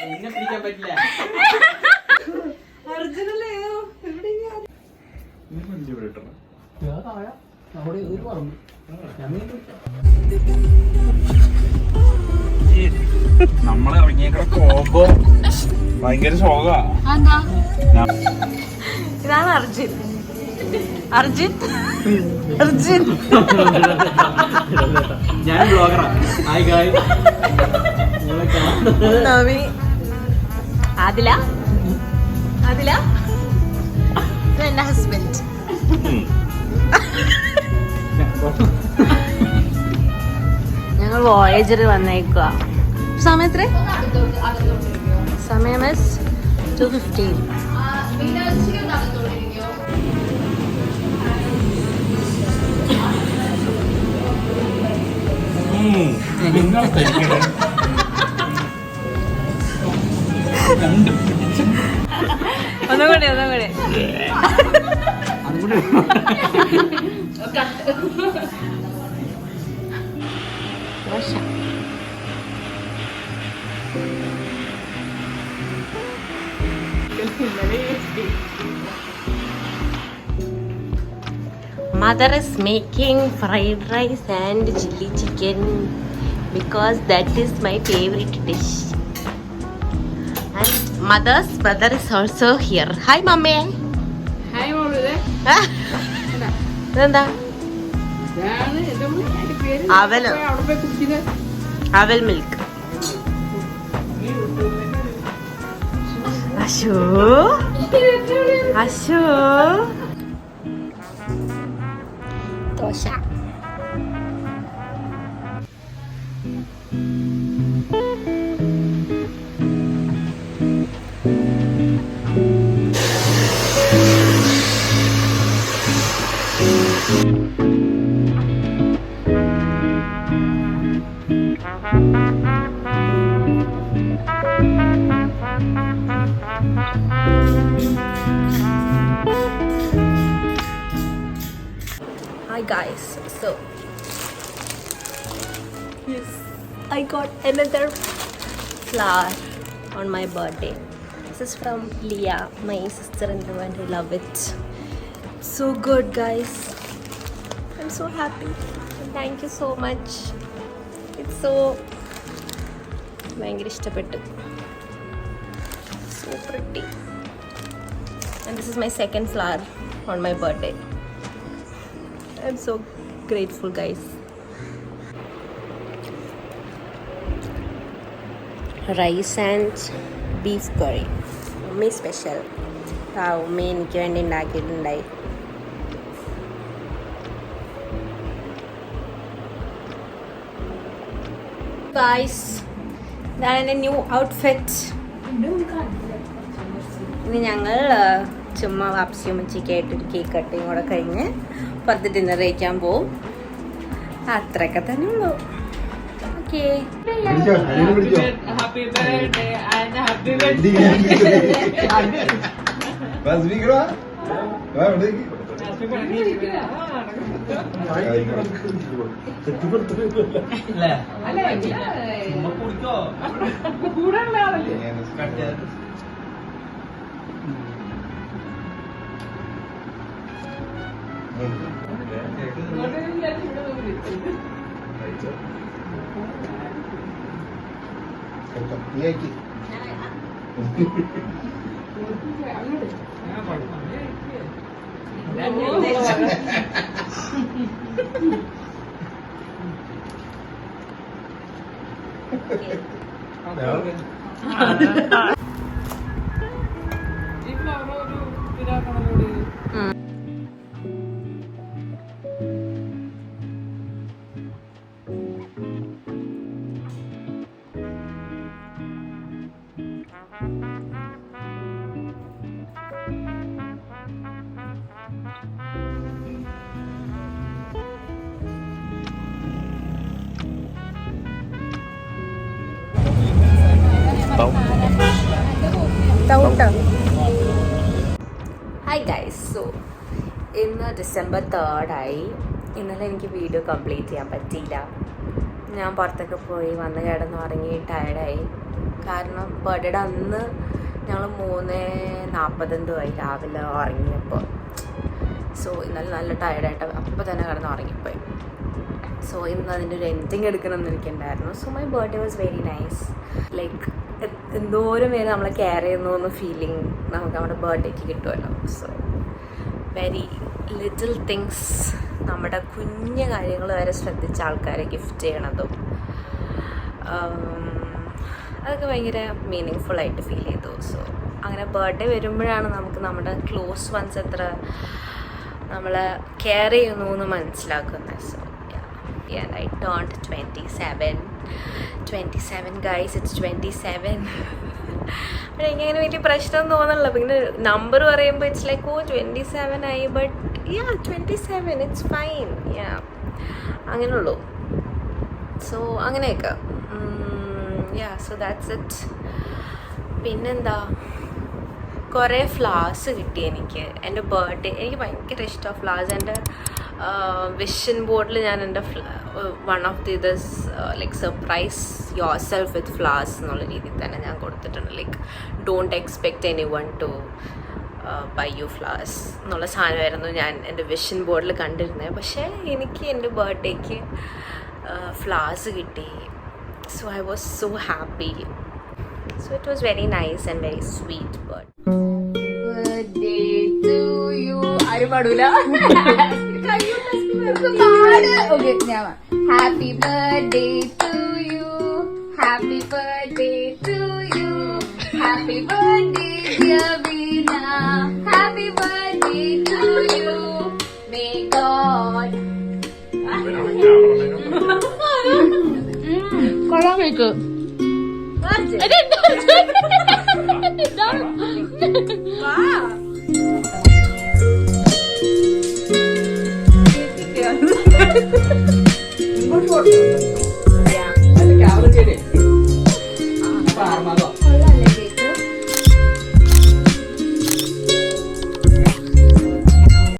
പിടിക്കാൻ പറ്റില്ല. നമ്മളിറങ്ങിയ കോമ്പോ ഭയങ്കര ശോകാ. ഇതാണ് അർജുൻ. അർജുൻ അർജുൻ ഞാൻ ബ്ലോഗറാ. Hi guys. നവി ആദില ആദില എന്റെ ഹസ്ബൻഡ്. ഞങ്ങൾ വോയേജർ വന്നേക്കുക. സമയം എത്ര? സമയം 2:15. ഒന്നും കൂടെ Mother is making fried rice and chili chicken because that is my favorite dish. And mother's brother is also here. Hi mummy. Hi മോളെ. എന്താ? അവൽ. അവൽ മിൽക്ക്. അശോ അശോ dosa. Hi guys, so yes, I got another flower on my birthday. This is from Leah, my sister-in-law, and I love it. So good guys, I'm so happy. Thank you so much. It's so ഭയങ്കര ഇഷ്ടപ്പെട്ടു. So pretty. And this is my second flower on my birthday. I'm so grateful guys. Rice and beef curry. Mummy special. ഉമ്മ എനിക്ക് വേണ്ടി ഉണ്ടാക്കിയിട്ടുണ്ടായി. Guys, ഇതാണ് എൻ്റെ new outfit. ഇനി ഞങ്ങൾ ചുമ്മാ വാപ്സിയും ഉച്ചയ്ക്കായിട്ട് ഒരു കേക്ക് കട്ടിങ് കൂടെ കഴിഞ്ഞ് പുറത്ത് ഡിന്നർ കഴിക്കാൻ പോവും. അത്രയൊക്കെ തന്നെ ഉള്ളൂ. Okay, happy birthday and happy കൂടെ ഹായ് ഗൈസ്, സോ ഇന്ന് December 3rd ആയി. ഇന്നലെ എനിക്ക് വീഡിയോ കംപ്ലീറ്റ് ചെയ്യാൻ പറ്റിയില്ല. ഞാൻ പുറത്തൊക്കെ പോയി വന്ന് കിടന്ന് ഉറങ്ങി ടയർഡായി. കാരണം ബർത്ത്ഡേയുടെ അന്ന് ഞങ്ങൾ 3:40 ആയി രാവിലെ ഉറങ്ങിയപ്പോൾ. സോ ഇന്നലെ നല്ല ടയർഡായിട്ട് അപ്പോൾ തന്നെ കിടന്ന് ഉറങ്ങിപ്പോയി. സോ ഇന്ന് അതിൻ്റെ ഒരു എൻഡിങ് എടുക്കണമെന്ന് എനിക്കുണ്ടായിരുന്നു. So my birthday was very nice. Like എന്തോരം പേര് നമ്മളെ കെയർ ചെയ്യുന്നു എന്ന ഫീലിംഗ് നമുക്ക് നമ്മുടെ ബർത്ത്ഡേക്ക് കിട്ടുമല്ലോ. സോ വെരി ലിറ്റിൽ തിങ്സ്, നമ്മുടെ കുഞ്ഞു കാര്യങ്ങൾ വരെ ശ്രദ്ധിച്ച ആൾക്കാരെ ഗിഫ്റ്റ് ചെയ്യണതും അതൊക്കെ ഭയങ്കര മീനിങ് ഫുള്ളായിട്ട് ഫീൽ ചെയ്തു. സോ അങ്ങനെ ബർത്ത്ഡേ വരുമ്പോഴാണ് നമുക്ക് നമ്മുടെ ക്ലോസ് വൺസ് എത്ര നമ്മളെ കെയർ ചെയ്യുന്നു എന്ന് മനസ്സിലാക്കുന്നത്. So yeah, I turned 27 guys, it's 27. പക്ഷേ എനിക്കങ്ങനെ വലിയ പ്രശ്നം തോന്നണില്ല. പിന്നെ നമ്പർ പറയുമ്പോൾ ഇറ്റ്സ് ലൈക്ക് 27 ആയി, ബട്ട് 27 ഇറ്റ്സ് ഫൈൻ. അങ്ങനെയുള്ളൂ. സോ അങ്ങനെയൊക്കെ സോ ദാറ്റ്സ് ഇറ്റ്. പിന്നെന്താ, കുറേ ഫ്ലവേഴ്സ് കിട്ടി എനിക്ക് എൻ്റെ ബർത്ത്ഡേ. എനിക്ക് ഭയങ്കര ഇഷ്ടമാണ് ഫ്ലവേഴ്സ്. എൻ്റെ വിഷൻ ബോർഡിൽ ഞാൻ എൻ്റെ one of this like surprise yourself with flowers എന്നുള്ള രീതിയിൽ തന്നെ ഞാൻ കൊടുത്തിട്ടുണ്ട്. Like don't expect anyone to buy you flowers എന്നുള്ള സാധനമായിരുന്നു ഞാൻ എൻ്റെ വിഷൻ ബോർഡിൽ കണ്ടിരുന്നത്. പക്ഷേ എനിക്ക് എൻ്റെ ബർത്ത്ഡേക്ക് ഫ്ലവേഴ്സ് കിട്ടി. So I was so happy. So it was very nice and very sweet. Birthday to you. ആരും പാടൂല. Okay, ഞാൻ Happy birthday to you. Happy birthday to you. Happy birthday dear Veena. Happy birthday to you. May God. കൊള്ളാൻ വെക്ക്. Wow.